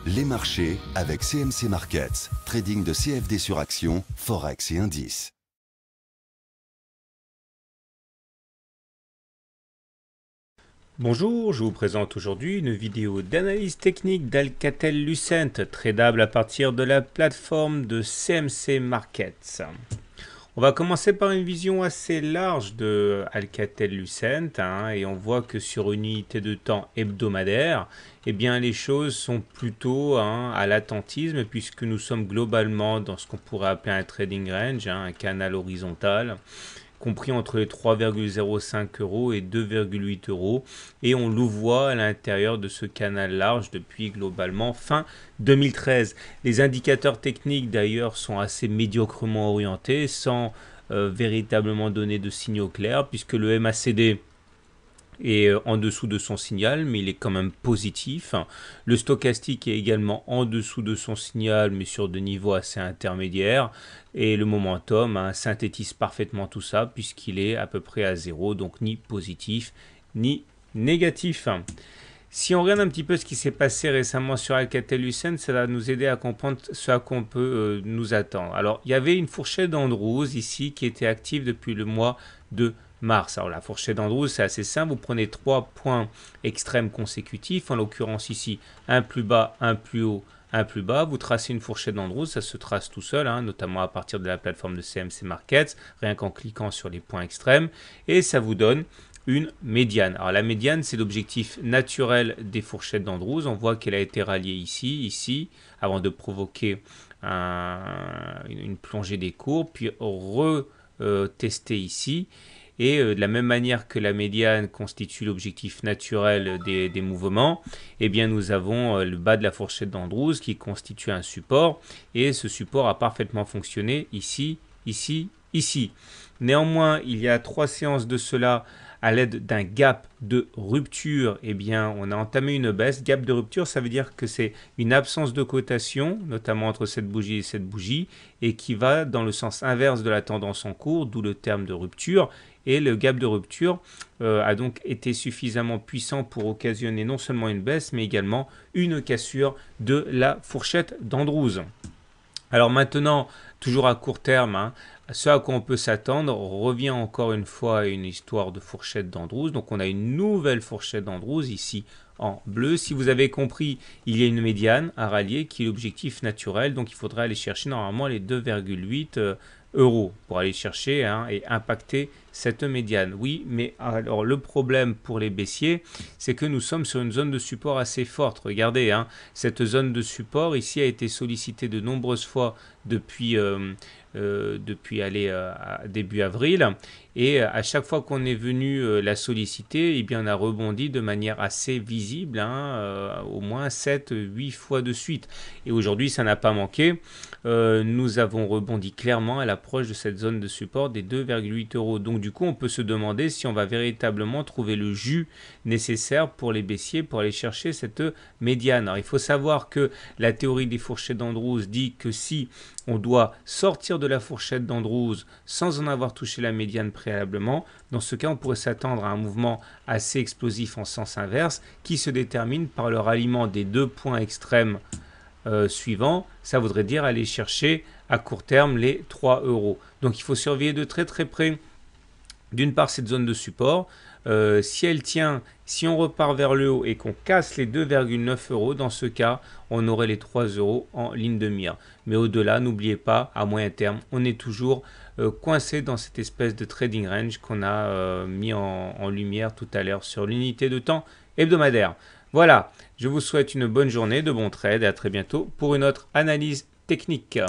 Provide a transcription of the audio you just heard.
Les marchés avec CMC Markets, trading de CFD sur action, Forex et indices. Bonjour, je vous présente aujourd'hui une vidéo d'analyse technique d'Alcatel-Lucent, tradable à partir de la plateforme de CMC Markets. On va commencer par une vision assez large de Alcatel-Lucent et on voit que sur une unité de temps hebdomadaire, eh bien, les choses sont plutôt à l'attentisme puisque nous sommes globalement dans ce qu'on pourrait appeler un trading range, un canal horizontal, compris entre les 3,05 € et 2,8 € et on le voit à l'intérieur de ce canal large depuis globalement fin 2013. Les indicateurs techniques d'ailleurs sont assez médiocrement orientés sans véritablement donner de signaux clairs puisque le MACD est en dessous de son signal, mais il est quand même positif. Le stochastique est également en dessous de son signal, mais sur des niveaux assez intermédiaires. Et le momentum synthétise parfaitement tout ça, puisqu'il est à peu près à zéro, donc ni positif ni négatif. Si on regarde un petit peu ce qui s'est passé récemment sur Alcatel-Lucent, ça va nous aider à comprendre ce à quoi on peut nous attendre. Alors, il y avait une fourchette d'Andrews ici qui était active depuis le mois de mars. Alors, la fourchette d'Andrews, c'est assez simple. Vous prenez 3 points extrêmes consécutifs, en l'occurrence ici, un plus bas, un plus haut, un plus bas. Vous tracez une fourchette d'Andrews, ça se trace tout seul, notamment à partir de la plateforme de CMC Markets, rien qu'en cliquant sur les points extrêmes. Et ça vous donne une médiane. Alors la médiane, c'est l'objectif naturel des fourchettes d'Andrews. On voit qu'elle a été ralliée ici, avant de provoquer une plongée des courbes, puis retester ici. Et de la même manière que la médiane constitue l'objectif naturel des mouvements, eh bien nous avons le bas de la fourchette d'Andrews qui constitue un support. Et ce support a parfaitement fonctionné ici, ici. Néanmoins, il y a 3 séances de cela, à l'aide d'un gap de rupture, eh bien, on a entamé une baisse. Gap de rupture, ça veut dire que c'est une absence de cotation, notamment entre cette bougie et cette bougie, et qui va dans le sens inverse de la tendance en cours, d'où le terme de rupture. Et le gap de rupture a donc été suffisamment puissant pour occasionner non seulement une baisse, mais également une cassure de la fourchette d'Andrews. Alors maintenant, toujours à court terme, ce à quoi on peut s'attendre revient encore une fois à une histoire de fourchette d'Andrews. Donc on a une nouvelle fourchette d'Andrews ici en bleu. Si vous avez compris, il y a une médiane à rallier qui est l'objectif naturel. Donc il faudrait aller chercher normalement les 2,8 € pour aller chercher et impacter cette médiane. Oui, mais alors le problème pour les baissiers, c'est que nous sommes sur une zone de support assez forte. Regardez, cette zone de support ici a été sollicitée de nombreuses fois depuis début avril, et à chaque fois qu'on est venu la solliciter, eh bien on a rebondi de manière assez visible, au moins 7-8 fois de suite. Et aujourd'hui, ça n'a pas manqué. Nous avons rebondi clairement à l'approche de cette zone de support des 2,8 €. Donc du coup, on peut se demander si on va véritablement trouver le jus nécessaire pour les baissiers pour aller chercher cette médiane. Alors il faut savoir que la théorie des fourchettes d'Andrews dit que si on doit sortir de la fourchette d'Andrews sans en avoir touché la médiane préalablement, dans ce cas, on pourrait s'attendre à un mouvement assez explosif en sens inverse qui se détermine par le ralliement des 2 points extrêmes suivants. Ça voudrait dire aller chercher à court terme les 3 €. Donc il faut surveiller de très très près d'une part cette zone de support. Si elle tient, si on repart vers le haut et qu'on casse les 2,9 €, dans ce cas, on aurait les 3 € en ligne de mire. Mais au-delà, n'oubliez pas, à moyen terme, on est toujours coincé dans cette espèce de trading range qu'on a mis en lumière tout à l'heure sur l'unité de temps hebdomadaire. Voilà, je vous souhaite une bonne journée, de bons trades et à très bientôt pour une autre analyse technique.